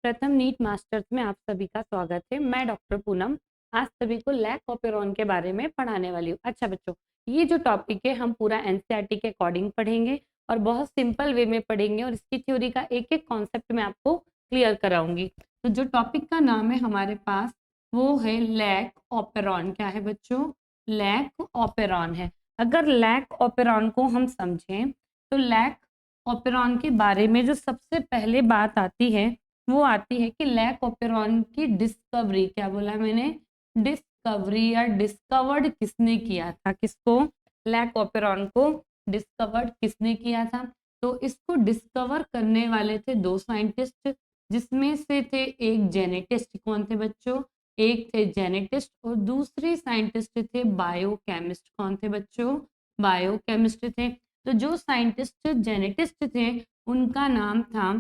प्रथम NEET masters में आप सभी का स्वागत है। मैं डॉक्टर पूनम आज सभी को लैक ऑपेरॉन के बारे में पढ़ाने वाली हूँ। अच्छा बच्चों, ये जो टॉपिक है हम पूरा एनसीईआरटी के अकॉर्डिंग पढ़ेंगे और बहुत सिंपल वे में पढ़ेंगे और इसकी थ्योरी का एक एक कॉन्सेप्ट मैं आपको क्लियर कराऊंगी। तो जो टॉपिक का नाम है हमारे पास वो है लैक ऑपेरॉन। क्या है बच्चों? लैक ऑपेरॉन है। अगर लैक ऑपेरॉन को हम समझें तो लैक ऑपेरॉन के बारे में जो सबसे पहले बात आती है वो आती है कि लैक ऑपेरॉन की डिस्कवरी, क्या बोला मैंने? डिस्कवरी या डिस्कवर्ड किसने किया था? किसको? लैक ऑपेरॉन को डिस्कवर्ड किसने किया था? तो इसको डिस्कवर करने वाले थे दो साइंटिस्ट, जिसमें से थे एक जेनेटिस्ट। कौन थे बच्चों? एक थे जेनेटिस्ट और दूसरे साइंटिस्ट थे बायोकेमिस्ट। कौन थे बच्चों? बायोकेमिस्ट थे। तो जो साइंटिस्ट जेनेटिस्ट थे उनका नाम था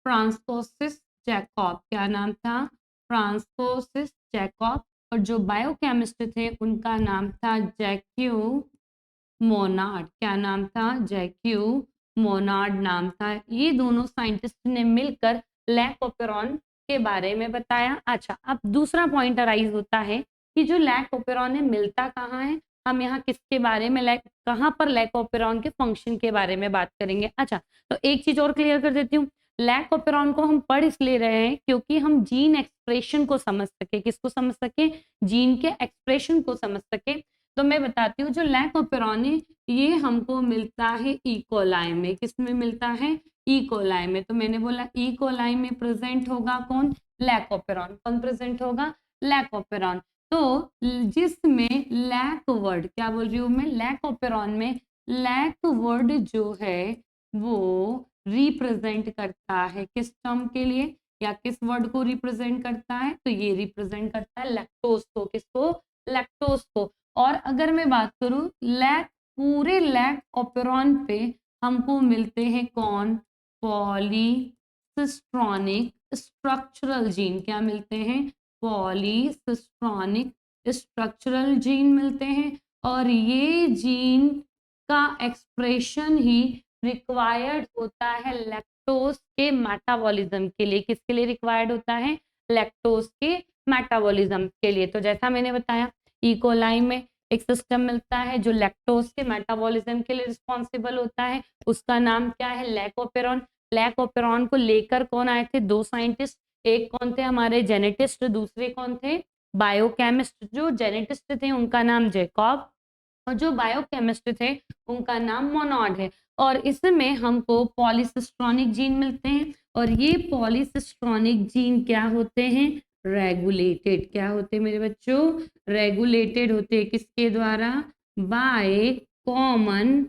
फ्रांकोसिस जैकब। क्या नाम था? फ्रांकोसिस जैकब। और जो बायोकेमिस्ट थे उनका नाम था जैक्यू मोनार्ड। क्या नाम था? जैक्यू मोनार्ड नाम था। ये दोनों साइंटिस्ट ने मिलकर लैक ऑपेरॉन के बारे में बताया। अच्छा, अब दूसरा पॉइंट अराइज होता है कि जो लैक ऑपेरॉन है मिलता कहाँ है। हम यहाँ किसके बारे में कहाँ पर लैक ऑपेरॉन के फंक्शन के बारे में बात करेंगे। अच्छा, तो एक चीज और क्लियर कर देती हूँ। लैक ऑपेरॉन को हम पढ़ इसलिए रहे हैं क्योंकि हम जीन एक्सप्रेशन को समझ सके। किसको समझ सके? जीन के एक्सप्रेशन को समझ सके। तो मैं बताती हूँ जो लैक ऑपेरॉन है ये हमको मिलता है इकोलाई में। किस में मिलता है? इकोलाई में। तो मैंने बोला इकोलाई में प्रेजेंट होगा कौन? Lac operon. कौन प्रेजेंट होगा? Lac operon. तो जिसमें लैक वर्ड, क्या बोल रही हूँ मैं? लैक ऑपेरॉन में लैक वर्ड जो है वो रिप्रेजेंट करता है किस टर्म के लिए या किस वर्ड को रिप्रेजेंट करता है? तो ये रिप्रेजेंट करता है लैक्टोज को। किसको? लैक्टोज को। और अगर मैं बात करूं लैक, पूरे लैक ऑपेरॉन पे हमको मिलते हैं कौन? Polycistronic structural gene. क्या मिलते हैं? पॉलीसिस्ट्रॉनिक स्ट्रक्चरल जीन मिलते हैं। और ये जीन का एक्सप्रेशन ही रिक्वायर्ड होता है लैक्टोज के मेटाबॉलिज्म के लिए। किसके लिए रिक्वायर्ड होता है? लैक्टोज के मेटाबॉलिज्म के लिए। तो जैसा मैंने बताया इकोलाई में एक सिस्टम मिलता है जो लैक्टोज के मेटाबॉलिज्म के लिए रिस्पॉन्सिबल होता है। उसका नाम क्या है? Lack operon. लैक ऑपेरॉन को लेकर कौन आए थे? दो साइंटिस्ट। एक कौन थे? हमारे जेनेटिस्ट। दूसरे कौन थे? बायोकेमिस्ट। जो जेनेटिस्ट थे उनका नाम जैकब और जो बायोकेमिस्ट थे उनका नाम मोनार्ड है। और इसमें हमको पॉलीसिस्ट्रॉनिक जीन मिलते हैं और ये पॉलीसिस्ट्रॉनिक जीन क्या होते हैं? रेगुलेटेड। क्या होते हैं मेरे बच्चों? रेगुलेटेड होते हैं। किसके द्वारा? By common.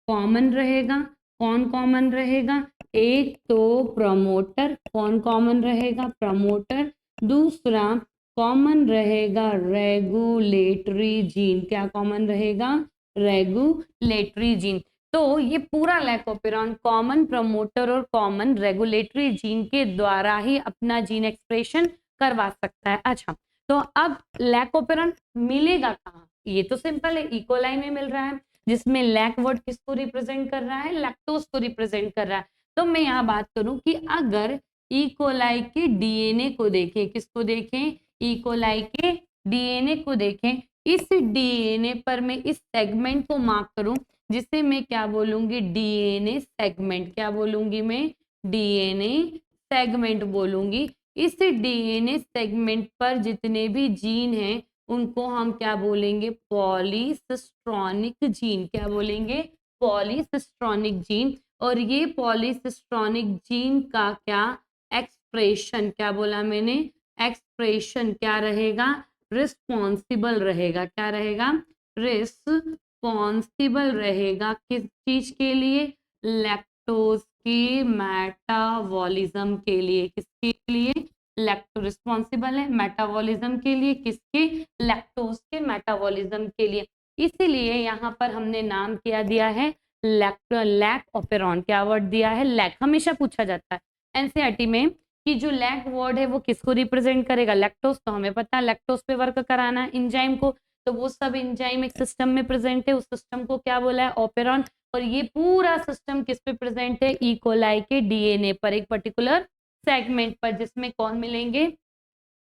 कॉमन रहेगा। कौन कॉमन रहेगा? एक तो प्रमोटर। कौन कॉमन रहेगा? प्रमोटर। दूसरा कॉमन रहेगा रेगुलेटरी जीन। क्या कॉमन रहेगा? Regulatory gene. तो ये पूरा लैक ऑपेरॉन कॉमन प्रमोटर और कॉमन रेगुलेटरी जीन के द्वारा ही अपना जीन एक्सप्रेशन करवा सकता है। अच्छा, तो अब लैक ऑपेरॉन मिलेगा कहाँ? ये तो सिंपल है, इकोलाई में मिल रहा है जिसमें लैक वर्ड किसको रिप्रेजेंट कर रहा है? लैक्टोज को रिप्रेजेंट कर रहा है। तो मैं यहाँ बात करूं कि अगर इकोलाई के डीएनए को देखें, किसको देखें? इकोलाई के डीएनए को देखें। इस डीएनए पर मैं इस सेगमेंट को मार्क करूं जिसे मैं क्या बोलूंगी? DNA segment. क्या बोलूंगी मैं? डीएनए सेगमेंट बोलूंगी। इस डीएनए सेगमेंट पर जितने भी जीन हैं उनको हम क्या बोलेंगे? Polycistronic gene. क्या बोलेंगे? Polycistronic gene. और ये पॉलीसिस्ट्रॉनिक जीन का क्या एक्सप्रेशन, क्या बोला मैंने? एक्सप्रेशन क्या रहेगा? रिस्पॉन्सिबल रहेगा। क्या रहेगा? रिस्पॉन्सिबल रहेगा किस चीज के लिए? लैक्टोज के मेटाबॉलिज्म के लिए। किसके लिए? लैक्टो रिस्पॉन्सिबल है मेटाबॉलिज्म के लिए। किसके? लैक्टोज के मेटाबॉलिज्म के लिए। इसीलिए यहाँ पर हमने नाम क्या दिया है? Lack operon. क्या वर्ड दिया है? लैक। हमेशा पूछा जाता है एनसीईआरटी में कि जो लैक वर्ड है वो किसको रिप्रेजेंट करेगा? लैक्टोज। तो हमें पता है लैक्टोज पे वर्क कराना है एंजाइम को। तो वो सब एंजाइम एक सिस्टम में प्रेजेंट है, उस सिस्टम को क्या बोला है, ऑपेरॉन। और ये पूरा सिस्टम किस पे प्रेजेंट है, ई कोलाई के डीएनए पर, एक पर्टिकुलर सेगमेंट पर, जिसमें कौन मिलेंगे,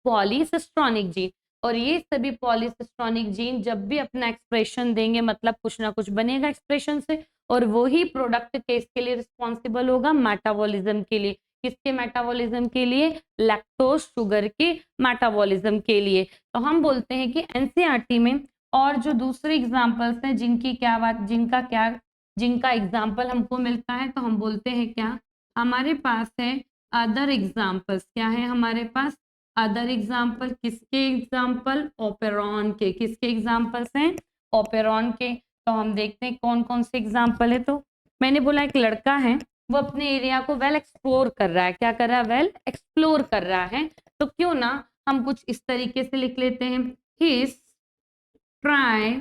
पॉलीसिस्ट्रॉनिक जीन। और ये सभी पॉलीसिस्ट्रॉनिक जीन जब भी अपना एक्सप्रेशन देंगे, मतलब कुछ ना कुछ बनेगा एक्सप्रेशन से, और वो ही प्रोडक्ट केस के लिए रिस्पॉन्सिबल होगा मेटाबॉलिज्म के लिए। किसके मेटाबॉलिज्म के लिए, लैक्टोज शुगर के मेटाबॉलिज्म के लिए। तो हम बोलते हैं कि एनसीईआरटी में और जो दूसरे एग्जांपल्स हैं जिनकी क्या बात, जिनका एग्जांपल हमको मिलता है, तो हम बोलते हैं क्या, हमारे पास है अदर एग्जांपल्स। क्या है हमारे पास, अदर एग्जाम्पल। किसके एग्जाम्पल, ओपेरॉन के। किसके एग्जाम्पल्स हैं, ओपेरॉन के। तो हम देखते हैं कौन कौन से एग्जाम्पल है। तो मैंने बोला एक लड़का है, वो अपने एरिया को वेल एक्सप्लोर कर रहा है। क्या कर रहा है, वेल एक्सप्लोर कर रहा है। तो क्यों ना हम कुछ इस तरीके से लिख लेते हैं, हिज ट्राई,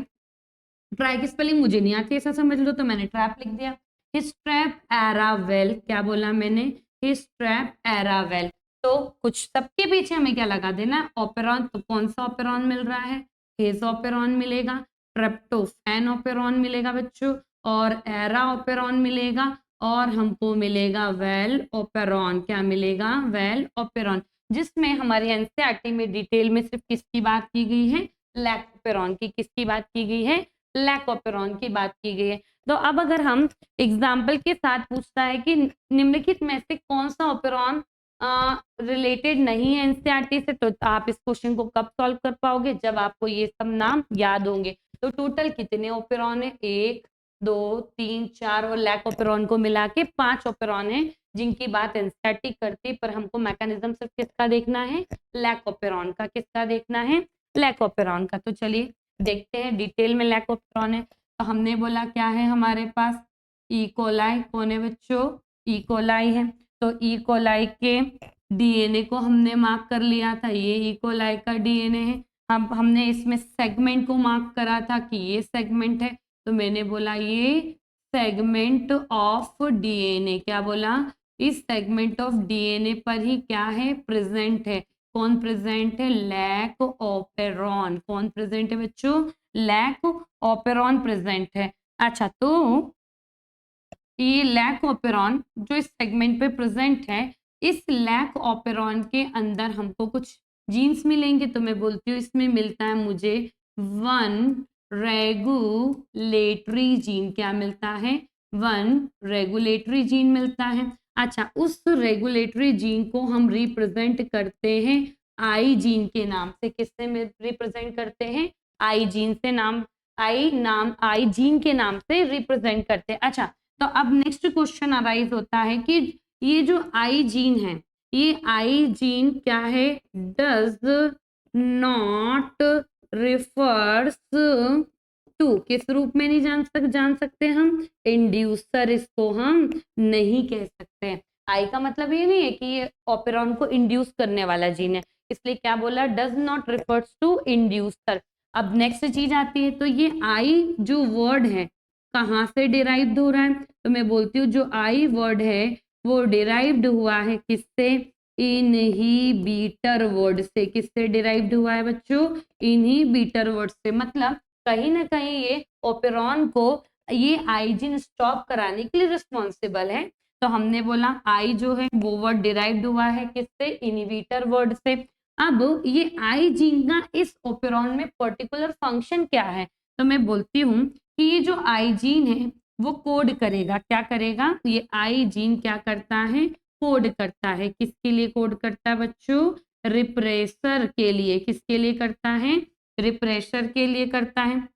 ट्राई की स्पेलिंग मुझे नहीं आती, ऐसा समझ लो, तो मैंने ट्रैप लिख दिया। हिज ट्रैप एरा वेल, क्या बोला मैंने, हिज ट्रैप एरा वेल। तो कुछ सबके पीछे हमें क्या लगा देना, ऑपेरॉन। तो कौन सा ऑपेरॉन मिल रहा है, हिज ऑपेरॉन मिलेगा, ट्रिप्टोफैन ऑपेरॉन मिलेगा बच्चों, और एरा ऑपेरॉन मिलेगा, और हमको मिलेगा वेल ऑपेरॉन। क्या मिलेगा, वेल ऑपेरॉन। जिसमें हमारी एनसीईआरटी में डिटेल में सिर्फ किसकी बात की गई है, लैक्टोपेरॉन की। किसकी बात की गई है, लैकोपेरॉन की बात की गई है। तो अब अगर हम एग्जाम्पल के साथ पूछता है कि निम्नलिखित में से कौन सा ऑपेरॉन रिलेटेड नहीं है एनसीईआरटी से, तो आप इस क्वेश्चन को कब सॉल्व कर पाओगे, जब आपको ये सब नाम याद होंगे। तो टोटल कितने ऑपेरॉन है, 1 2 3 4, और लैकोपेरॉन को मिला के 5 ऑपेरॉन है जिनकी बात एनसीईआरटी करती, पर हमको मैकेनिज्म सिर्फ किसका देखना है, लैकोपेरॉन का। किसका देखना है, लैकोपेरॉन का। तो चलिए देखते हैं डिटेल में लैकोपेरॉन है। तो हमने बोला क्या है हमारे पास, ई कोलाई। कौन है बच्चों, ई कोलाई है। तो ई कोलाई के डीएनए को हमने मार्क कर लिया था, ये ई कोलाई का डीएनए है। अब हमने इसमें सेगमेंट को मार्क करा था कि ये सेगमेंट है, तो मैंने बोला ये सेगमेंट ऑफ डीएनए। क्या बोला, इस सेगमेंट ऑफ डीएनए पर ही क्या है, प्रेजेंट है। कौन प्रेजेंट है, लैक ऑपेरॉन। कौन प्रेजेंट है बच्चों, लैक ऑपेरॉन प्रेजेंट है। अच्छा, तो ये लैक ऑपेरॉन जो इस सेगमेंट पे प्रेजेंट है, इस लैक ऑपेरॉन के अंदर हमको कुछ जीन्स मिलेंगे। तो मैं बोलती हूँ इसमें मिलता है मुझे 1 रेगुलेटरी जीन। क्या मिलता है, 1 रेगुलेटरी जीन मिलता है। अच्छा, उस रेगुलेटरी जीन को हम रिप्रेजेंट करते हैं आई जीन के नाम से। किससे रिप्रेजेंट करते हैं, आई जीन से, आई जीन के नाम से रिप्रेजेंट करते हैं। अच्छा, तो अब नेक्स्ट क्वेश्चन अराइज होता है कि ये जो आई जीन है, ये आई जीन क्या है, डज नॉट रिफर्स टू, किस रूप में नहीं जान सकते हम, इंड्यूसर इसको हम नहीं कह सकते। आई का मतलब ये नहीं है कि ये ऑपेरॉन को इंड्यूस करने वाला जीन है, इसलिए क्या बोला, does not refers to inducer. अब नेक्स्ट चीज आती है, तो ये आई जो वर्ड है कहाँ से डिराइव्ड हो रहा है, तो मैं बोलती हूँ जो आई वर्ड है वो डिराइव्ड हुआ है किससे, इनहिबिटर वर्ड से। किससे डिराइव्ड हुआ है बच्चों, इनहिबिटर वर्ड से। मतलब कहीं ना कहीं ये ऑपेरॉन को ये आई जीन स्टॉप कराने के लिए रिस्पॉन्सिबल है। तो हमने बोला आई जो है वो वर्ड डिराइव्ड हुआ है किससे, इनहिबिटर वर्ड से। अब ये आई जीन का इस ऑपेरॉन में पर्टिकुलर फंक्शन क्या है, तो मैं बोलती हूँ कि ये जो आई जीन है वो कोड करेगा। क्या करेगा, ये आई जीन क्या करता है, कोड करता है। किसके लिए कोड करता है बच्चों, रिप्रेसर के लिए। किसके लिए करता है, रिप्रेसर के लिए करता है।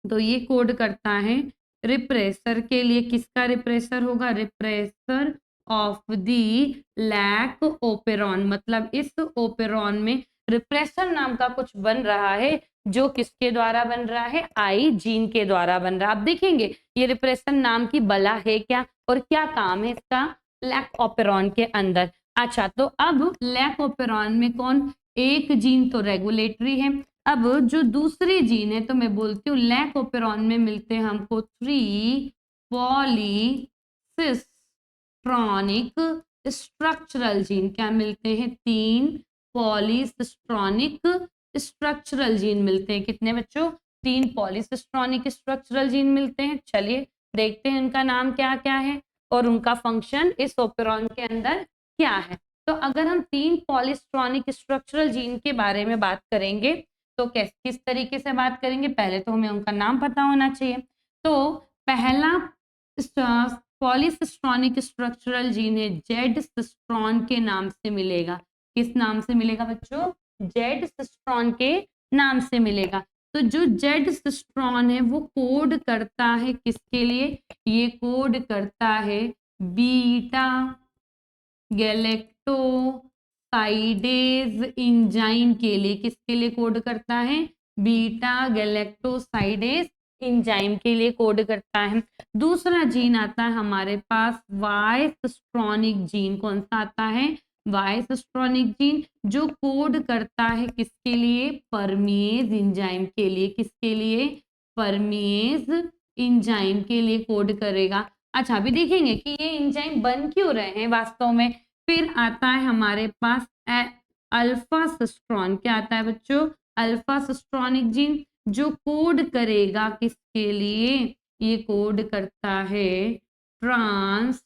तो ये कोड करता है रिप्रेसर के लिए। किसका रिप्रेसर होगा, repressor of the lac operon. मतलब इस ओपेरॉन में रिप्रेसर नाम का कुछ बन रहा है, जो किसके द्वारा बन रहा है, आई जीन के द्वारा बन रहा है। आप देखेंगे ये रिप्रेसर नाम की बला है क्या, और क्या काम है इसका, लैक ओपेरॉन के अंदर। अच्छा, तो अब लैक ओपेरॉन में कौन, एक जीन तो रेगुलेटरी है। अब जो दूसरी जीन है, तो मैं बोलती हूँ लैक ओपेरॉन में मिलते हैं हमको 3 पॉलीसिस्ट्रॉनिक स्ट्रक्चरल जीन। क्या मिलते हैं, 3 पॉलीसिस्ट्रॉनिक स्ट्रक्चरल जीन मिलते हैं। कितने बच्चों, 3 पॉलीसिस्ट्रॉनिक स्ट्रक्चरल जीन मिलते हैं। चलिए देखते हैं उनका नाम क्या क्या है और उनका फंक्शन इस ओपेरॉन के अंदर क्या है। तो अगर हम 3 पॉलीस्ट्रॉनिक स्ट्रक्चरल जीन के बारे में बात करेंगे तो किस तरीके से बात करेंगे, पहले तो हमें उनका नाम पता होना चाहिए। तो पहला पॉलीसिस्ट्रॉनिक स्ट्रक्चरल जीन है जेड सिस्ट्रॉन के नाम से मिलेगा। किस नाम से मिलेगा बच्चों? जेड सिस्ट्रॉन के नाम से मिलेगा। तो जो जेड सिस्ट्रॉन है वो कोड करता है किसके लिए? ये कोड करता है बीटा गैलेक्टोसाइडेज इंजाइम के लिए। किसके लिए कोड करता है? बीटा गैलेक्टोसाइडेज इंजाइम के लिए कोड करता है। दूसरा जीन आता है हमारे पास वाई सिस्ट्रॉनिक जीन। कौन सा आता है? वाई सिस्ट्रॉनिक जीन, जो कोड करता है किसके लिए? परमिएज इंजाइम के लिए। किसके लिए? परमिएज इंजाइम के लिए कोड करेगा। अच्छा, अभी देखेंगे कि ये इंजाइम बन क्यों रहे हैं वास्तव में। फिर आता है हमारे पास अल्फा सिस्ट्रॉन। क्या आता है बच्चों? अल्फा सिस्ट्रॉनिक जीन, जो कोड करेगा किसके लिए? ये कोड करता है ट्रांस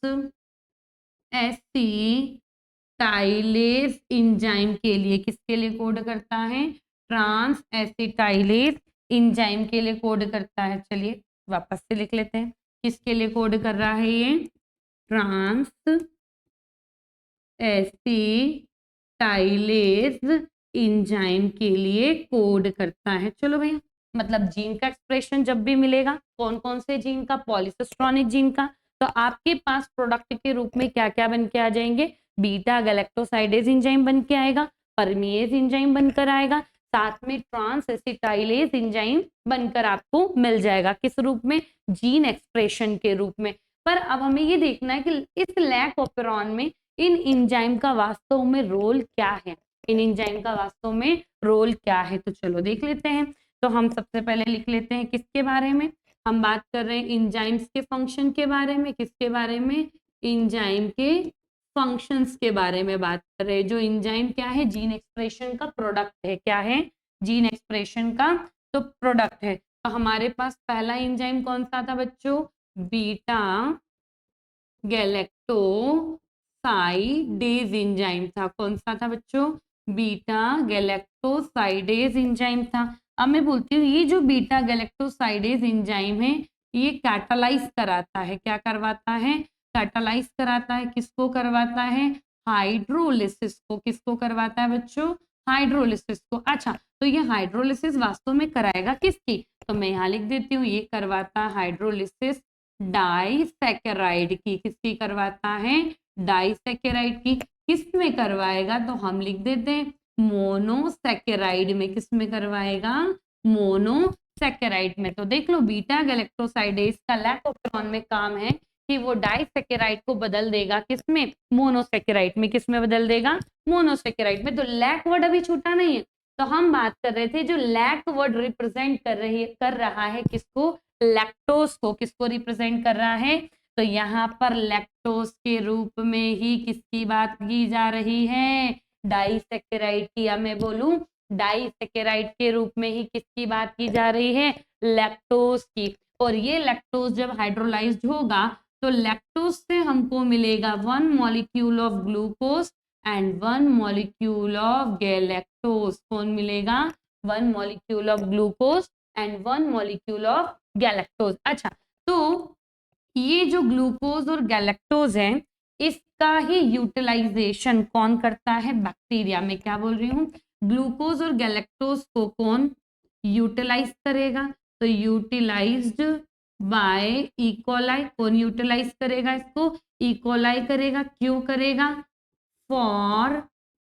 एसिटाइलेज इंजाइम के लिए। किसके लिए कोड करता है? ट्रांस एसिटाइलेज इंजाइम के लिए कोड करता है। चलिए वापस से लिख लेते हैं, किसके लिए कोड कर रहा है ये? ट्रांस एसिटाइलेज इंजाइम के लिए कोड करता है। चलो भैया, मतलब जीन का एक्सप्रेशन जब भी मिलेगा, कौन कौन से जीन का? पॉलीसिस्ट्रॉनिक जीन का। तो आपके पास प्रोडक्ट के रूप में क्या क्या बन के आ जाएंगे? बीटा गैलेक्टोसाइडेज इंजाइम बन के आएगा, परमिएज इंजाइम बनकर आएगा, साथ में ट्रांस एसिटाइलेज इंजाइम बनकर आपको मिल जाएगा। किस रूप में? जीन एक्सप्रेशन के रूप में। पर अब हमें ये देखना है कि इस लैक ऑपेरॉन में इन इंजाइम का वास्तव में रोल क्या है। इन इंजाइम का वास्तव में रोल क्या है, तो चलो देख लेते हैं। तो हम सबसे पहले लिख लेते हैं किसके बारे में? हम बात कर रहे हैं इंजाइम्स के फंक्शन के बारे में। किसके बारे में? इंजाइम के फंक्शंस के बारे में बात कर रहे हैं। जो इंजाइम क्या है? जीन एक्सप्रेशन का प्रोडक्ट है। क्या है? जीन एक्सप्रेशन का तो प्रोडक्ट है। तो हमारे पास पहला इंजाइम कौन सा था बच्चों? बीटा गैलेक्टोसाइडेज इंजाइम था। कौन सा था बच्चों? बीटा गैलेक्टोसाइडेज इंजाइम था। अब मैं बोलती हूँ ये जो बीटा गैलेक्टोसाइडेज इंजाइम है ये कैटालाइज कराता है। क्या करवाता है? कैटालाइज कराता है। किसको करवाता है? हाइड्रोलिसिस को। किसको करवाता है बच्चों? हाइड्रोलिसिस को। अच्छा, तो ये हाइड्रोलिसिस वास्तव में कराएगा किसकी? तो मैं यहाँ लिख देती हूँ, ये करवाता है हाइड्रोलिसिस डाइसैकेराइड की। किसकी करवाता है? डाइसैकेराइड की। किस में करवाएगा? तो हम लिख देते हैं मोनोसैकेराइड में। किस में करवाएगा? मोनोसैकेराइड में। तो देख लो, बीटा गैलेक्टोसाइडेज का लैक ऑपेरॉन में काम है कि वो डाइसैकेराइड को बदल देगा किसमें? मोनोसैकेराइड में। किस में बदल देगा? मोनोसैकेराइड में। तो लैक वर्ड अभी छूटा नहीं है। तो हम बात कर रहे थे जो लैक वर्ड रिप्रेजेंट कर रहा है किसको? लैक्टोज को। किसको रिप्रेजेंट कर रहा है? तो यहाँ पर लैक्टोज के रूप में ही किसकी बात की जा रही है? डाइसैकेराइड की। या मैं बोलूं डाइसैकेराइड के रूप में ही किसकी बात की जा रही है? लैक्टोज की। और ये लैक्टोज जब हाइड्रोलाइज्ड होगा तो लैक्टोज से हमको मिलेगा 1 molecule of glucose and 1 molecule of galactose. कौन मिलेगा? 1 molecule of glucose and 1 molecule of galactose. अच्छा, तो ये जो ग्लूकोज और गैलेक्टोज है इसका ही यूटिलाइजेशन कौन करता है? बैक्टीरिया। में क्या बोल रही हूँ? ग्लूकोज और गैलेक्टोज को कौन यूटिलाइज करेगा? तो यूटिलाइज्ड बाय इकोलाई। कौन यूटिलाइज करेगा इसको? इकोलाई करेगा। क्यों करेगा? For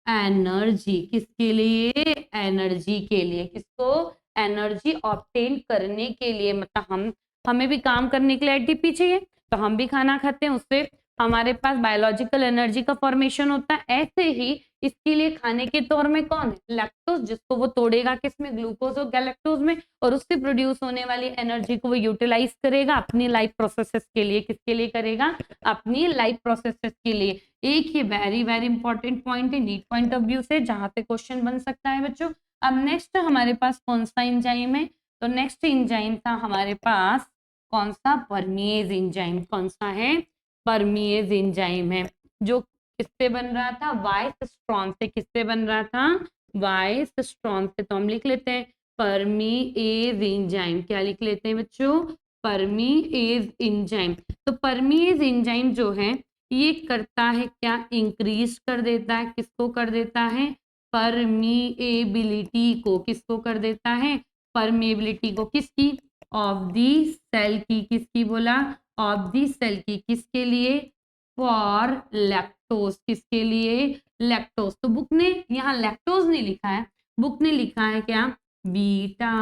energy. किसके लिए? एनर्जी के लिए। किसको? एनर्जी ऑब्टेन करने के लिए। मतलब हमें भी काम करने के लिए एटीपी चाहिए, तो हम भी खाना खाते हैं, उससे हमारे पास बायोलॉजिकल एनर्जी का फॉर्मेशन होता है। ऐसे ही इसके लिए खाने के तौर में कौन है? लैक्टोज, जिसको वो तोड़ेगा किसमें? ग्लूकोज और गैलेक्टोज में, और उससे प्रोड्यूस होने वाली एनर्जी को वो यूटिलाइज करेगा अपनी लाइफ प्रोसेसेस के लिए। किसके लिए करेगा? अपनी लाइफ प्रोसेसेस के लिए। एक ही वेरी वेरी इंपॉर्टेंट पॉइंट है नीट पॉइंट ऑफ व्यू से, जहां पे क्वेश्चन बन सकता है बच्चों। अब नेक्स्ट हमारे पास कौन सा एंजाइम है? तो नेक्स्ट एंजाइम था हमारे पास कौन सा, परमीएज एंजाइम। कौन सा है, परमीएज एंजाइम है, जो किससे बन रहा था, वाइसस्ट्रॉन से। किससे बन रहा था, वाइसस्ट्रॉन से। तो हम लिख लेते हैं परमीएज एंजाइम। क्या लिख लेते हैं बच्चों, परमीएज एंजाइम। तो परमीएज एंजाइम जो है ये करता है क्या, इंक्रीज कर देता है, किसको कर देता है, परमीएबिलिटी को। किसको कर देता है, परमीएबिलिटी को, किसकी, ऑफ दी सेल की। किसकी बोला, ऑफ दी सेल की। किसके लिए, फॉर लैक्टोज। किसके लिए, लैक्टोज। तो बुक ने यहाँ लैक्टोज नहीं लिखा है, बुक ने लिखा है क्या, बीटा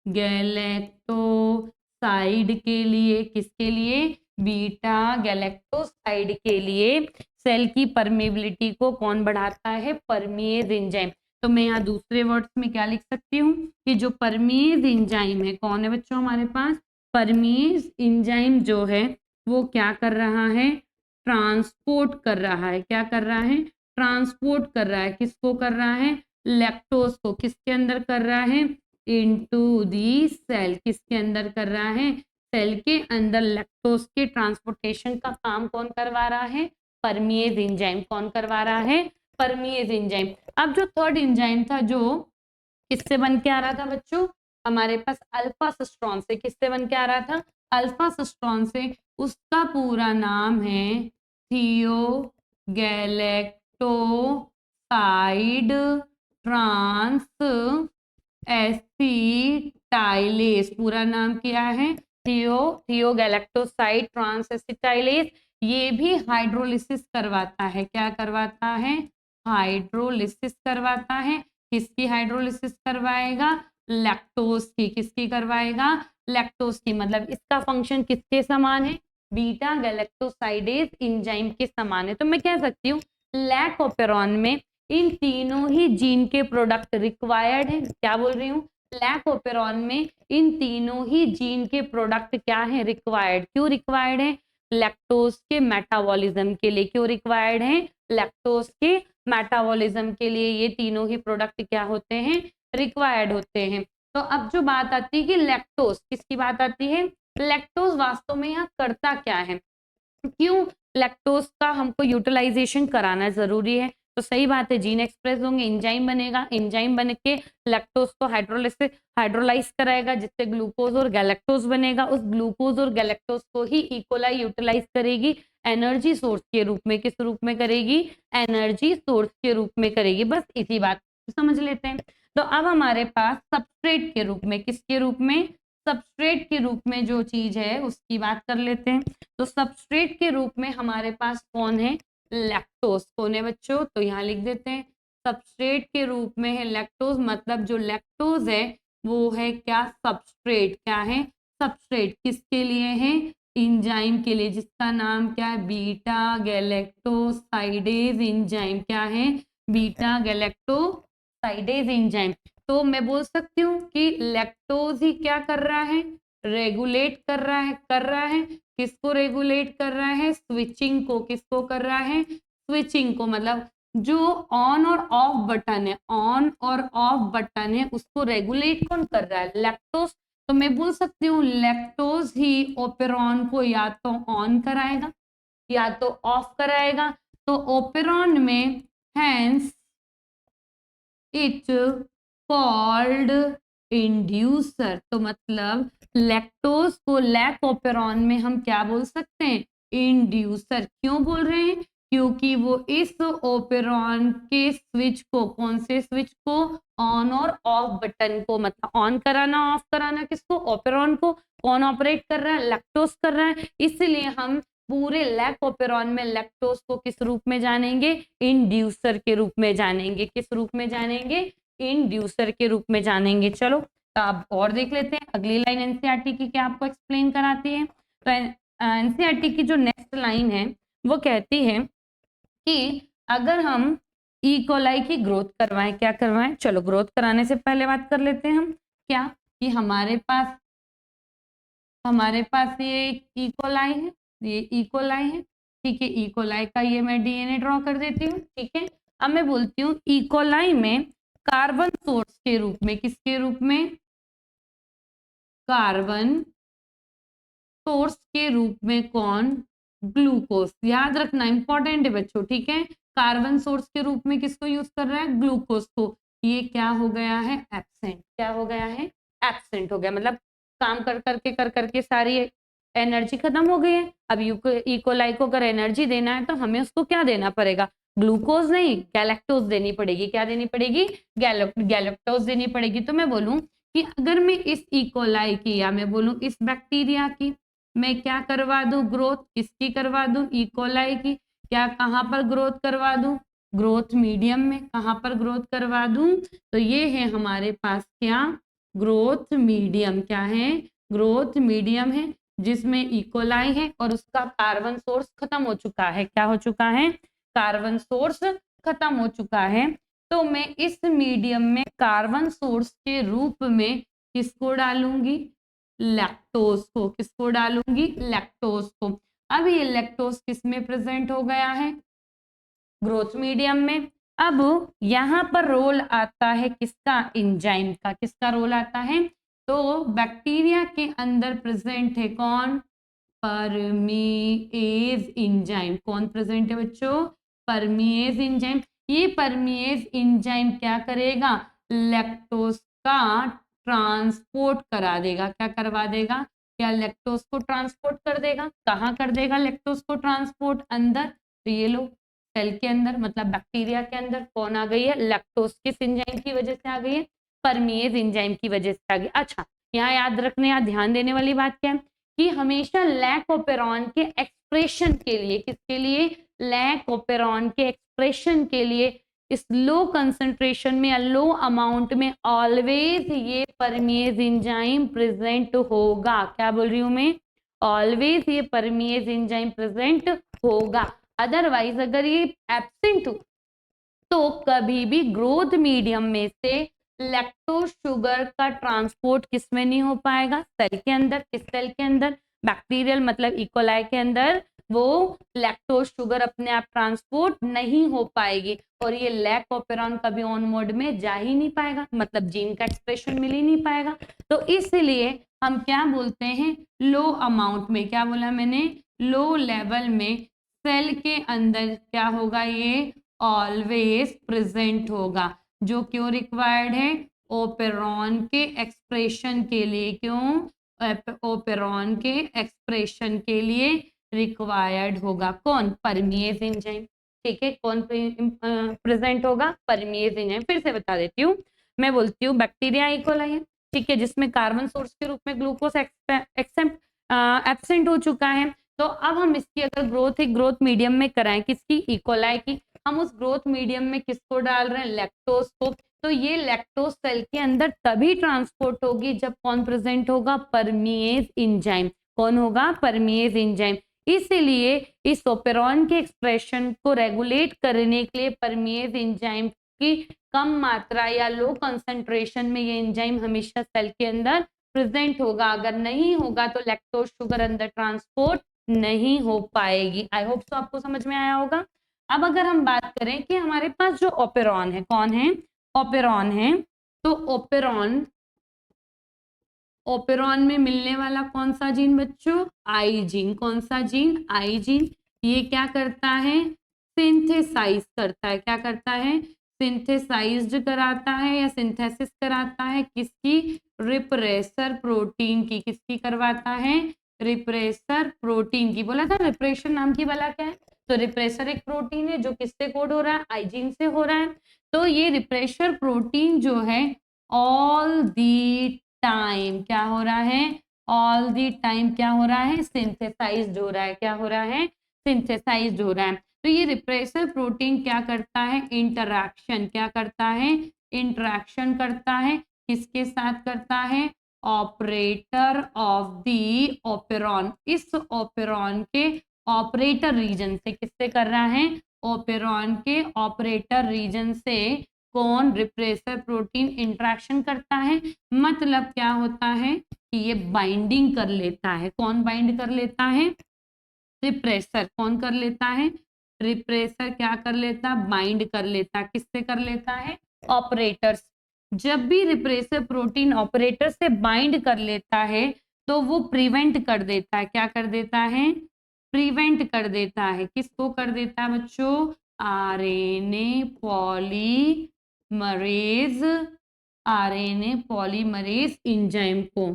गैलेक्टोसाइड के लिए। किसके लिए, बीटा गैलेक्टोसाइड के लिए सेल की परमेबिलिटी को कौन बढ़ाता है, परमीएज एंजाइम। तो मैं यहाँ दूसरे वर्ड्स में क्या लिख सकती हूँ कि जो परमीएज एंजाइम है, कौन है बच्चों हमारे पास, परमीएज एंजाइम जो है वो क्या कर रहा है, ट्रांसपोर्ट कर रहा है। क्या कर रहा है, ट्रांसपोर्ट कर रहा है। किसको कर रहा है, लैक्टोज को। किसके अंदर कर रहा है, इनटू दी सेल। किसके अंदर कर रहा है, सेल के अंदर लैक्टोज के ट्रांसपोर्टेशन का काम कौन करवा रहा है, परमीएज एंजाइम। कौन करवा रहा है, परमीएज एंजाइम। अब जो थर्ड एंजाइम था जो किससे बन के आ रहा था बच्चों, हमारे पास अल्फा सिस्ट्रॉन से। किससे बन के आ रहा था, अल्फा सिस्ट्रॉन से। उसका पूरा नाम है थियोगैलेक्टोसाइड ट्रांस एसिटाइलेस। पूरा नाम क्या है, थियोगैलेक्टोसाइड ट्रांस एसिटाइलेस। ये भी हाइड्रोलिसिस करवाता है। क्या करवाता है, हाइड्रोलिसिस करवाता है। किसकी हाइड्रोलिसिस करवाएगा, लैक्टोज की। किसकी करवाएगा, लैक्टोज की। मतलब इसका फंक्शन किसके समान है, बीटा गैलेक्टोसाइडेज एंजाइम के समान है। तो मैं कह सकती हूँ लैक ओपेरॉन में इन तीनों ही जीन के प्रोडक्ट रिक्वायर्ड है। क्या बोल रही हूँ, लैक ओपेरॉन में इन तीनों ही जीन के प्रोडक्ट क्या है, रिक्वायर्ड। क्यों रिक्वायर्ड है, लैक्टोज के मेटाबॉलिज्म के लिए। क्यों रिक्वायर्ड है, लैक्टोज के मेटाबॉलिज्म के लिए ये तीनों ही प्रोडक्ट क्या होते हैं, रिक्वायर्ड होते हैं। तो अब जो बात आती है कि लैक्टोज, किसकी बात आती है, लैक्टोज वास्तव में यहाँ करता क्या है, क्यों लैक्टोज का हमको यूटिलाइजेशन कराना जरूरी है। तो सही बात है, जीन एक्सप्रेस होंगे, एंजाइम बनेगा, एंजाइम बन के लैक्टोज को हाइड्रोलाइज कराएगा, जिससे ग्लूकोज और गैलेक्टोज बनेगा। उस ग्लूकोज और गैलेक्टोज को ही इकोलाई यूटिलाइज करेगी एनर्जी सोर्स के रूप में। किस रूप में करेगी, एनर्जी सोर्स के रूप में करेगी। बस इसी बात समझ लेते हैं। तो अब हमारे पास सबस्ट्रेट के रूप में, किसके रूप में, सबस्ट्रेट के रूप में जो चीज है उसकी बात कर लेते हैं। तो सबस्ट्रेट के रूप में हमारे पास कौन है, लैक्टोज। कौन है बच्चों, तो यहाँ लिख देते हैं सबस्ट्रेट के रूप में है लैक्टोज। मतलब जो लैक्टोज है वो है क्या, सबस्ट्रेट। क्या है, सबस्ट्रेट। किसके लिए है, एंजाइम के लिए, जिसका नाम क्या है, बीटा गैलेक्टोसाइडेज एंजाइम। क्या है, बीटा गैलेक्टोसाइडेज एंजाइम। तो मैं बोल सकती हूँ कि लैक्टोज ही क्या कर रहा है, रेगुलेट कर रहा है। किसको रेगुलेट कर रहा है, स्विचिंग को। किसको कर रहा है, स्विचिंग को। मतलब जो ऑन और ऑफ बटन है, ऑन और ऑफ बटन है, उसको रेगुलेट कौन कर रहा है, लैक्टोज। तो मैं बोल सकती हूँ लैक्टोज ही ओपेरॉन को या तो ऑन कराएगा या तो ऑफ कराएगा। तो ओपेरॉन में हैंस इट कॉल्ड इंड्यूसर। तो मतलब लैक्टोज को लैक ओपेरॉन में हम क्या बोल सकते हैं, इंड्यूसर। क्यों बोल रहे हैं, क्योंकि वो इस ओपेरॉन के स्विच को, कौन से स्विच को, ऑन और ऑफ बटन को, मतलब ऑन कराना ऑफ कराना किसको, ओपेरॉन को। कौन ऑपरेट कर रहा है, लैक्टोज कर रहा है। इसलिए हम पूरे लैक ओपेरॉन में लैक्टोज को किस रूप में जानेंगे, इंड्यूसर के रूप में जानेंगे। किस रूप में जानेंगे, इंड्यूसर के रूप में जानेंगे। चलो तो अब और देख लेते हैं अगली लाइन एनसीईआरटी की क्या आपको एक्सप्लेन कराती है। तो एनसीईआरटी की जो नेक्स्ट लाइन है वो कहती है कि अगर हम इकोलाई की ग्रोथ करवाएं, क्या करवाएं, चलो ग्रोथ कराने से पहले बात कर लेते हैं हम क्या, कि हमारे पास ये इकोलाई है, ये इकोलाई है, ठीक है। इकोलाई का ये मैं डीएनए ड्रॉ कर देती हूँ, ठीक है। अब मैं बोलती हूँ इकोलाई में कार्बन सोर्स के रूप में, किसके रूप में, कार्बन सोर्स के रूप में कौन? ग्लूकोज। याद रखना, इंपॉर्टेंट है बच्चों, ठीक है। कार्बन सोर्स के रूप में किसको यूज कर रहा है? ग्लूकोज को। ये क्या हो गया है? एब्सेंट। क्या हो गया है? एब्सेंट हो गया, मतलब काम कर करके सारी एनर्जी खत्म हो गई है। अब इकोलाई को अगर एनर्जी देना है तो हमें उसको क्या देना पड़ेगा? ग्लूकोज नहीं, गैलेक्टोज देनी पड़ेगी। क्या देनी पड़ेगी? गैलेक्टोज देनी पड़ेगी। तो मैं बोलूं कि अगर मैं इस इकोलाई की या मैं बोलूं इस बैक्टीरिया की मैं क्या करवा दूं? ग्रोथ। किसकी करवा दूं? इकोलाई की। क्या कहां पर ग्रोथ करवा दूं? ग्रोथ मीडियम में। कहां पर ग्रोथ करवा दूं? तो ये है हमारे पास क्या? Growth medium. क्या है? ग्रोथ मीडियम है, जिसमें इकोलाई है और उसका कार्बन सोर्स खत्म हो चुका है। क्या हो चुका है? कार्बन सोर्स खत्म हो चुका है। तो मैं इस मीडियम में कार्बन सोर्स के रूप में किसको डालूंगी? लैक्टोज को। किसको डालूंगी? लैक्टोज को। अब ये लैक्टोज किस में प्रेजेंट हो गया है? ग्रोथ मीडियम में। अब यहां पर रोल आता है किसका? एंजाइम का। किसका रोल आता है? तो बैक्टीरिया के अंदर प्रेजेंट है कौन? परमीएज एंजाइम। कौन प्रेजेंट है बच्चों? परमीएज एंजाइम। ये परमीएज एंजाइम क्या करेगा? लैक्टोज का ट्रांसपोर्ट करा देगा। क्या करवा देगा? क्या लैक्टोज को ट्रांसपोर्ट कर देगा? कहाँ कर देगा लैक्टोज को ट्रांसपोर्ट? अंदर। तो ये लो सेल के अंदर, मतलब बैक्टीरिया के अंदर कौन आ गई है? लैक्टोज। किस एंजाइम की वजह से आ गई है? परमीएज एंजाइम की वजह से आ गई। अच्छा, यहाँ याद रखने या ध्यान देने वाली बात क्या है कि हमेशा लैकोपेरॉन के एक्सप्रेशन के लिए, किसके लिए? लैकोपेरॉन के एक्सप्रेशन के लिए इस लो कंसंट्रेशन में या लो अमाउंट में ऑलवेज ये परमीएज एंजाइम प्रेजेंट होगा। क्या बोल रही हूं मैं? ऑलवेज ये परमीएज एंजाइम प्रेजेंट होगा। अदरवाइज अगर ये एब्सेंट हो तो कभी भी ग्रोथ मीडियम में से लैक्टोज शुगर का ट्रांसपोर्ट किस में नहीं हो पाएगा? सेल के अंदर। किस सेल के अंदर? बैक्टीरियल मतलब इकोलाई के अंदर वो लैक्टोज शुगर अपने आप ट्रांसपोर्ट नहीं हो पाएगी और ये लैकोपेरॉन कभी ऑन मोड में जा ही नहीं पाएगा, मतलब जीन का एक्सप्रेशन मिल ही नहीं पाएगा। तो इसलिए हम क्या बोलते हैं? लो अमाउंट में। क्या बोला मैंने? लो लेवल में सेल के अंदर क्या होगा? ये ऑलवेज प्रेजेंट होगा। जो क्यों रिक्वायर्ड है? ओपेरॉन के एक्सप्रेशन के लिए। क्यों? ओपेरॉन के एक्सप्रेशन के लिए रिक्वायर्ड होगा। कौन? परमीएज एंजाइम। ठीक है, कौन प्रेजेंट होगा? परमीएज एंजाइम। फिर से बता देती हूँ, मैं बोलती हूँ बैक्टीरिया इकोलाई है, ठीक है, जिसमें कार्बन सोर्स के रूप में ग्लूकोज एब्सेंट हो चुका है। तो अब हम इसकी अगर ग्रोथ एक ग्रोथ मीडियम में कराएं, किसकी? इकोलाई की। हम उस ग्रोथ मीडियम में किसको डाल रहे हैं? लैक्टोज को। तो ये लैक्टोज सेल के अंदर तभी ट्रांसपोर्ट होगी जब कौन प्रेजेंट होगा? परमीएज एंजाइम। कौन होगा? परमीएज एंजाइम। इसलिए इस ओपेरॉन के एक्सप्रेशन को रेगुलेट करने के लिए परमीएज एंजाइम की कम मात्रा या लो कंसंट्रेशन में ये एंजाइम हमेशा सेल के अंदर प्रेजेंट होगा। अगर नहीं होगा तो लैक्टोज शुगर अंदर ट्रांसपोर्ट नहीं हो पाएगी। आई होप सो आपको समझ में आया होगा। अब अगर हम बात करें कि हमारे पास जो ओपेरॉन है, कौन है? ओपेरॉन है। तो ओपेरॉन ओपेरॉन में मिलने वाला कौन सा जीन बच्चों? आई जीन। कौन सा जीन? आई जीन। ये क्या करता है? सिंथेसाइज करता है। क्या करता है? सिंथेसाइज्ड कराता है या सिंथेसिस कराता है किसकी? रिप्रेसर प्रोटीन की। किसकी करवाता है? रिप्रेसर प्रोटीन की। बोला था रिप्रेशन नाम की बला क्या है? तो रिप्रेसर एक प्रोटीन है जो किससे कोड हो रहा है? आई जीन से हो रहा है। तो ये रिप्रेसर प्रोटीन जो है ऑल दी टाइम क्या हो रहा है? ऑल दी टाइम क्या हो रहा है? सिंथेसाइज्ड हो रहा है। क्या हो रहा है? सिंथेसाइज्ड हो रहा है। तो ये रिप्रेसर प्रोटीन क्या करता है? इंटरैक्शन। क्या करता है? इंटरैक्शन करता है। किसके साथ करता है? Operator of the operon. इस ओपेरॉन के ऑपरेटर रीजन से। किससे कर रहा है? ओपेरॉन के ऑपरेटर रीजन से कौन? रिप्रेसर प्रोटीन इंटरेक्शन करता है। मतलब क्या होता है कि ये बाइंडिंग कर लेता है। कौन बाइंड कर लेता है? रिप्रेसर। कौन कर लेता है? रिप्रेसर क्या कर लेता? बाइंड कर लेता। किससे कर लेता है? ऑपरेटर्स। जब भी रिप्रेसर प्रोटीन ऑपरेटर से बाइंड कर लेता है तो वो प्रिवेंट कर देता है, क्या कर देता है, प्रिवेंट कर देता है, किसको कर देता है बच्चों, RNA polymerase, RNA polymerase enzyme को,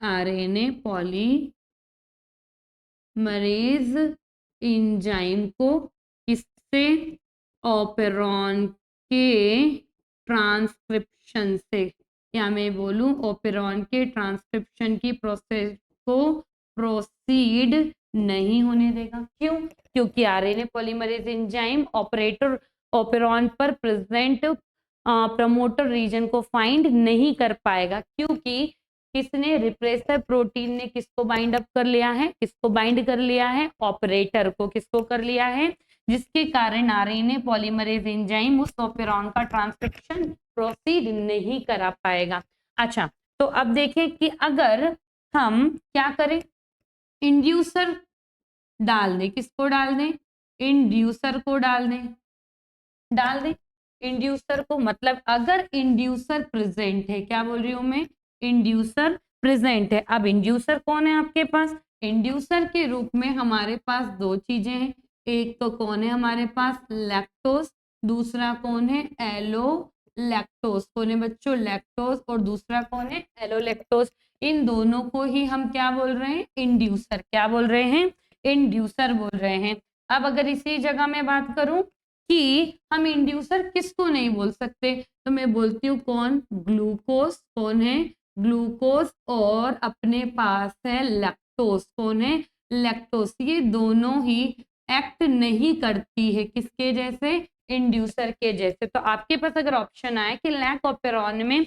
आरएनए पॉलीमरेज एंजाइम को, किससे, ओपेरॉन के ट्रांसक्रिप्शन से, या मैं बोलूं ओपेरॉन के ट्रांसक्रिप्शन की प्रोसेस को प्रोसीड नहीं होने देगा। क्यों? क्योंकि RNA polymerase enzyme operator operon पर प्रेजेंट प्रमोटर रीजन को फाइंड नहीं कर पाएगा, क्योंकि किसने, रिप्रेसर प्रोटीन ने किसको बाइंड अप कर लिया है, किसको बाइंड कर लिया है, ऑपरेटर को, किसको कर लिया है, जिसके कारण आरएनए पॉलीमरेज एंजाइम उस ओपेरॉन का ट्रांसक्रिप्शन प्रोसीड नहीं करा पाएगा। अच्छा, तो अब देखें कि अगर हम क्या करें, इंड्यूसर डाल दें, किसको डाल दें, इंड्यूसर को डाल दें, डाल दें इंड्यूसर को, मतलब अगर इंड्यूसर प्रेजेंट है, क्या बोल रही हूं मैं, इंड्यूसर प्रेजेंट है। अब इंड्यूसर कौन है आपके पास, इंड्यूसर के रूप में हमारे पास दो चीजें हैं, एक तो कौन है हमारे पास, लैक्टोज, दूसरा कौन है, एलो लैक्टोज, कौन है बच्चों, लैक्टोज, और दूसरा कौन है, एलो लैक्टोज। इन दोनों को ही हम क्या बोल रहे हैं, इंड्यूसर, क्या बोल रहे हैं, इंड्यूसर बोल रहे हैं। अब अगर इसी जगह मैं बात करूं कि हम इंड्यूसर किसको नहीं बोल सकते, तो मैं बोलती हूँ कौन, ग्लूकोज, कौन है, ग्लूकोज, और अपने पास है लैक्टोज, कौन है, लैक्टोज। ये दोनों ही एक्ट नहीं करती है किसके जैसे, इंड्यूसर के जैसे। तो आपके पास अगर ऑप्शन आए कि लैक ऑपेरॉन में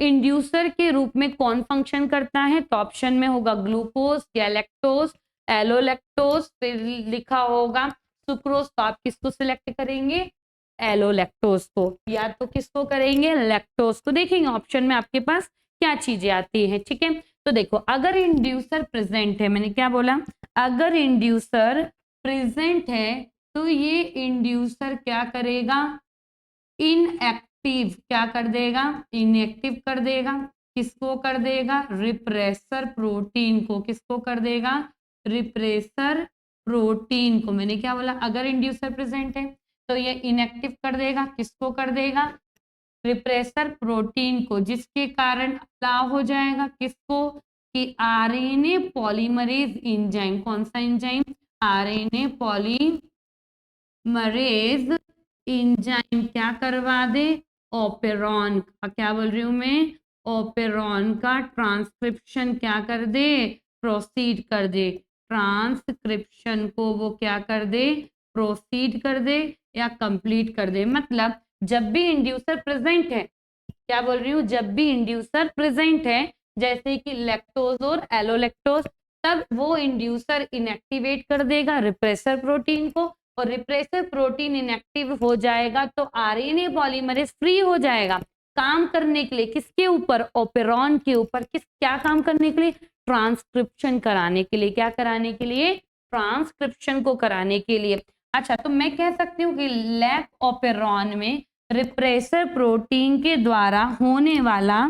इंड्यूसर के रूप में कौन फंक्शन करता है, तो ऑप्शन में होगा ग्लूकोज, गैलेक्टोज, एलोलैक्टोज, फिर लिखा होगा सुक्रोज, तो आप किसको सिलेक्ट करेंगे, एलोलैक्टोज को, या तो किसको करेंगे, लैक्टोज को। देखेंगे ऑप्शन में आपके पास क्या चीजें आती हैं, ठीक है। तो देखो अगर इंड्यूसर प्रेजेंट है, मैंने क्या बोला, अगर इंड्यूसर प्रेजेंट है तो ये इंड्यूसर क्या करेगा, इनएक्टिव, क्या कर देगा, इनएक्टिव कर देगा, किसको कर देगा, रिप्रेसर प्रोटीन को, किसको कर देगा, रिप्रेसर प्रोटीन को। मैंने क्या बोला, अगर इंड्यूसर प्रेजेंट है तो ये इनएक्टिव कर देगा, किसको कर देगा, रिप्रेसर प्रोटीन को, जिसके कारण अलाउ हो जाएगा किसको, कि आरएनए पॉलीमरेज एंजाइम, कौन सा एंजाइम, आरएनए पॉलीमरेज एंजाइम क्या करवा दे, ओपेरॉन का, क्या बोल रही हूं मैं, ओपेरॉन का ट्रांसक्रिप्शन क्या कर दे, प्रोसीड कर दे, ट्रांसक्रिप्शन को वो क्या कर दे, प्रोसीड कर दे या कंप्लीट कर दे। मतलब जब भी इंड्यूसर प्रेजेंट है, क्या बोल रही हूँ, जब भी इंड्यूसर प्रेजेंट है, जैसे कि लैक्टोज और एलोलैक्टोज, तब वो इंड्यूसर इनएक्टिवेट कर देगा रिप्रेसर प्रोटीन को, और रिप्रेसर प्रोटीन इनएक्टिव हो जाएगा तो आरएनए पॉलीमरेज फ्री हो जाएगा काम करने के लिए, किसके ऊपर, ओपेरॉन के ऊपर, किस, क्या काम करने के लिए, ट्रांसक्रिप्शन कराने के लिए, क्या कराने के लिए, ट्रांसक्रिप्शन को कराने के लिए। अच्छा, तो मैं कह सकती हूँ कि लैक ओपेरॉन में रिप्रेसर प्रोटीन के द्वारा होने वाला,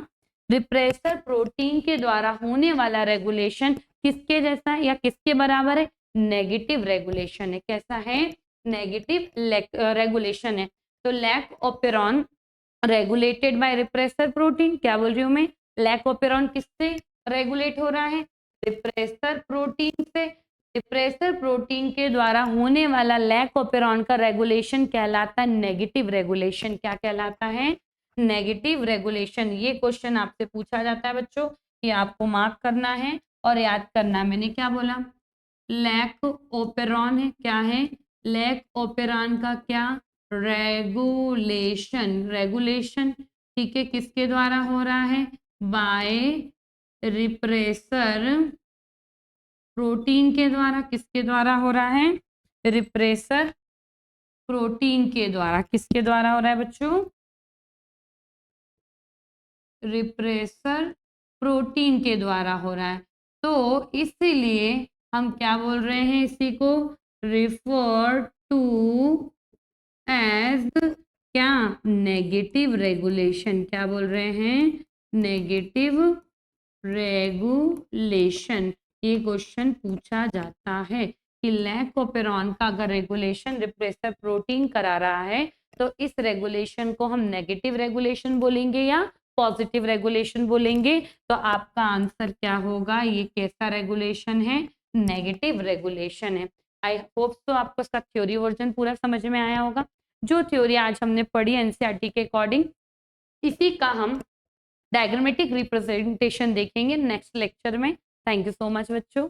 रिप्रेसर प्रोटीन के द्वारा होने वाला रेगुलेशन किसके जैसा है या किसके बराबर है, नेगेटिव रेगुलेशन है। कैसा है, नेगेटिव रेगुलेशन है। तो lac operon regulated by repressor protein, क्या बोल रही हूँ मैं, लैक ओपेरॉन किससे रेगुलेट हो रहा है, रिप्रेसर प्रोटीन से। रिप्रेसर प्रोटीन के द्वारा होने वाला लैक ओपेरॉन का रेगुलेशन कहलाता है नेगेटिव रेगुलेशन। क्या कहलाता है, नेगेटिव रेगुलेशन। ये क्वेश्चन आपसे पूछा जाता है बच्चों, कि आपको मार्क करना है और याद करना। मैंने क्या बोला, लैक ओपेरॉन है, क्या है, लैक ओपेरॉन का क्या, रेगुलेशन, रेगुलेशन, ठीक है, किसके द्वारा हो रहा है, बाय रिप्रेसर प्रोटीन के द्वारा, किसके द्वारा हो रहा है, रिप्रेसर प्रोटीन के द्वारा, किसके द्वारा हो रहा है बच्चों, रिप्रेसर प्रोटीन के द्वारा हो रहा है। तो इसीलिए हम क्या बोल रहे हैं, इसी को रिफर टू एज क्या नेगेटिव रेगुलेशन, क्या बोल रहे हैं, नेगेटिव रेगुलेशन, ये क्वेश्चन पूछा जाता है कि लैक ऑफ पेरॉन का अगर रेगुलेशन रिप्रेसर प्रोटीन करा रहा है तो इस रेगुलेशन को हम नेगेटिव रेगुलेशन बोलेंगे या पॉजिटिव रेगुलेशन बोलेंगे। तो आपका आंसर क्या होगा, ये कैसा रेगुलेशन है, नेगेटिव रेगुलेशन है। आई होप तो आपको इसका थ्योरी वर्जन पूरा समझ में आया होगा। जो थ्योरी आज हमने पढ़ी एनसीईआरटी के अकॉर्डिंग, इसी का हम डायग्रामेटिक रिप्रेजेंटेशन देखेंगे नेक्स्ट लेक्चर में। थैंक यू सो मच बच्चों।